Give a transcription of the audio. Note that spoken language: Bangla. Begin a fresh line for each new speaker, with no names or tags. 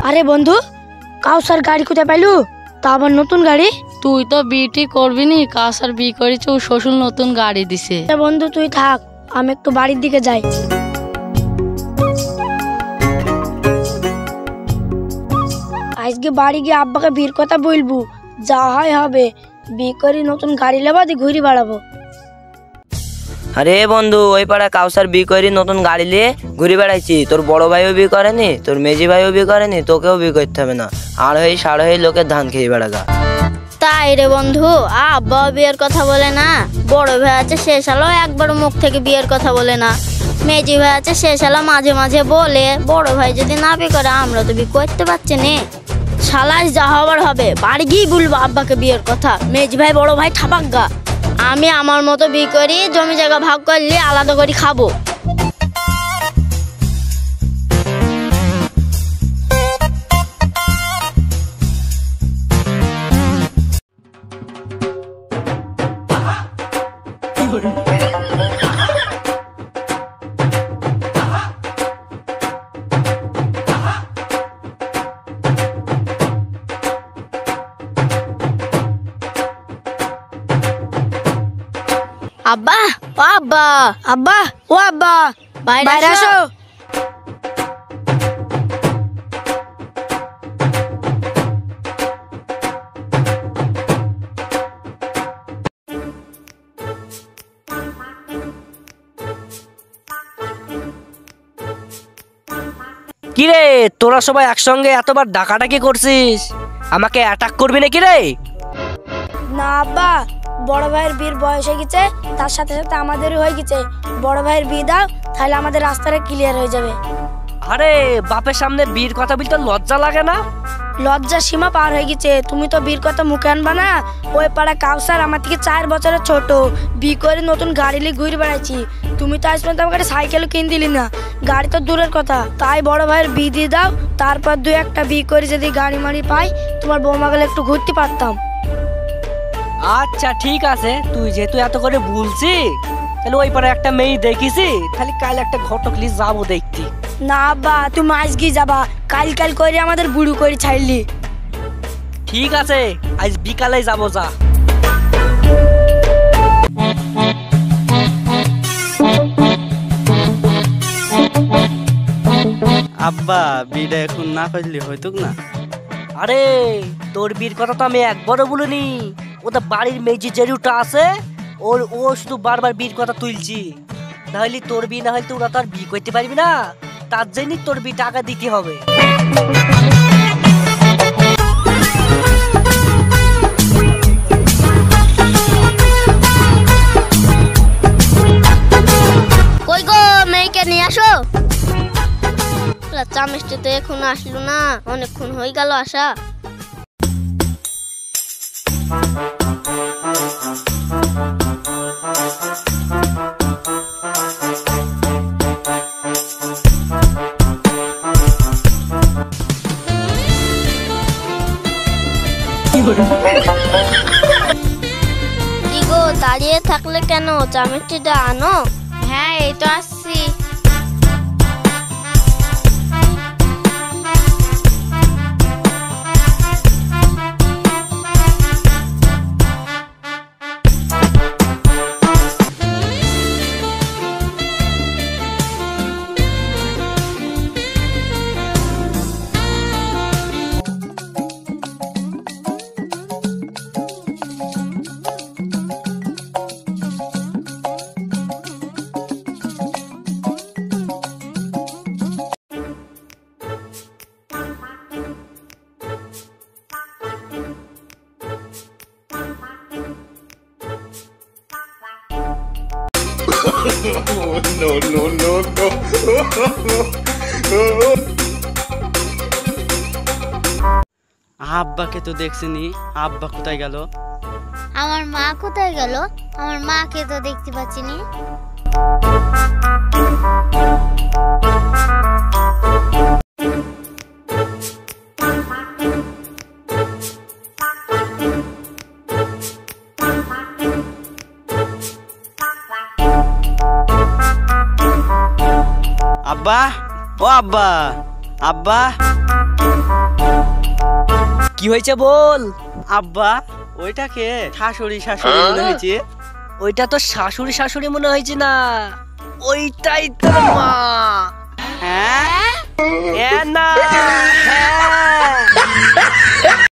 আরে বন্ধু, কাউসার গাড়ি কোথায় পাইলু? তা আবার নতুন গাড়ি?
তুই তো বিটি করবি নি, কাউসার বি করেছে, ও শ্বশুর নতুন গাড়ি দিছে।
বন্ধু তুই থাক, আমি একটু বাড়ির দিকে যাই। আজকে বাড়ি গিয়ে আব্বাকে বিয়ের কথা বলবো, যা হয় হবে। বিয়ে করে নতুন গাড়ি লেবা দিয়ে ঘুরে বেড়াবো।
আরে বন্ধু, ওই পাড়া কাউসার বি করে নতুন গাড়ি নিয়ে ঘুরে বেড়াইছি। তোর বড় ভাইও বি করেনি, তোর মেজি ভাইও বি করেনি, তোকেও বি করতে হবে না। আর হই সাড় হয়ে লোকের ধান খেয়ে বেড়াগা।
তাই রে বন্ধু, আব্বা বিয়ের কথা বলে না। বড় ভাই আছে সে শালা একবার মুখ থেকে বিয়ের কথা বলে না। মেজি ভাই আছে সে শালা মাঝে মাঝে বলে। বড় ভাই যদি না বি করে আমরা তো বি করতে পারছি না। শালায় যা হবার হবে, বাড়ি গিয়ে বলবো আব্বাকে বিয়ের কথা। মেজি ভাই বড় ভাই ঠাপাক গা। আমি আমার মতো বি করি, জমি জায়গা ভাগ করলে আলাদা করে খাবো। আব্বা, ও আব্বা,
আব্বা, ও আব্বা,
বাইরে আসো।
কিরে, তোরা সবাই একসঙ্গে এতবার ডাকাডাকি করছিস, আমাকে অ্যাটাক করবি নাকি রে?
না আব্বা, বড় ভাইয়ের বিয়ের বয়স হয়ে গেছে, তার সাথে সাথে আমাদেরও হয়ে গেছে। বড় ভাইয়ের বিয়ে দাও, তাহলে আমাদের রাস্তাটা ক্লিয়ার হয়ে যাবে।
আরে বাপের সামনে বীর কথা বলতে লজ্জা লাগে না?
লজ্জার সীমা পার হয়ে গেছে। তুমি তো বীর কথা মুখে আনবা না। ওই পাড়া কাউসার আমার থেকে 4 বছরের ছোট, বিয়ে করে নতুন গাড়ি নিয়ে ঘুরে বেড়াচ্ছি। তুমি তো আজ পর্যন্ত আমাকে সাইকেলও কিনে দিলি না, গাড়ি তো দূরের কথা। তাই বড় ভাইয়ের বিয়ে দিয়ে দাও, তারপর 2-1টা বিয়ে করে যদি গাড়ি মাড়ি পাই, তোমার বৌমা গেলে একটু ঘুরতে পারতাম।
আচ্ছা ঠিক আছে, তুই যেহেতু এত করে বলছি, তাহলে ওই পারে একটা মেয়ে দেখিছি, তাহলে কাল একটা ঘটক লিস যাবো দেখতে।
না আব্বা, তুমি আজকে যাবা, কাল কাল করে আমাদের বুড়ো করে ছাইলি।
ঠিক আছে, আজ বিকালে যাবো। যা।
আব্বা, বিটা এখন না করলে হইতো না?
আরে তোর বীর কথা তো আমি একবারও বলিনি। ওটা বাড়ির মেজি জেরুটা আছে, ও শুধু বারবার বীর কথা তুলছি। নাহলে তোর বি না হলে তোরা তো আর বি করতে পারবি না, তার জন্যই তোর বি টাকা দিতে হবে।
কই গো, মেয়েকে নিয়ে আসো। চা মিষ্টি তো এখন আসলো না, অনেকক্ষণ হয়ে গেল আসা। কি গো, দাঁড়িয়ে থাকলে কেন? চা মিষ্টিটা আনো। হ্যাঁ, এই তো আসছি।
আব্বাকে তো দেখছিনি, আব্বা কোথায় গেল?
আমার মা কোথায় গেল? আমার মাকে তো দেখতে পাচ্ছি না।
আব্বা, ও আব্বা, আব্বা।
কি হয়েছে বল।
আব্বা ওইটাকে শাশুড়ি শাশুড়ি মনে হয়েছে।
ওইটা তো শাশুড়ি শাশুড়ি মনে হয়েছে না, ওইটাই তোর মা।
হ্যাঁ
না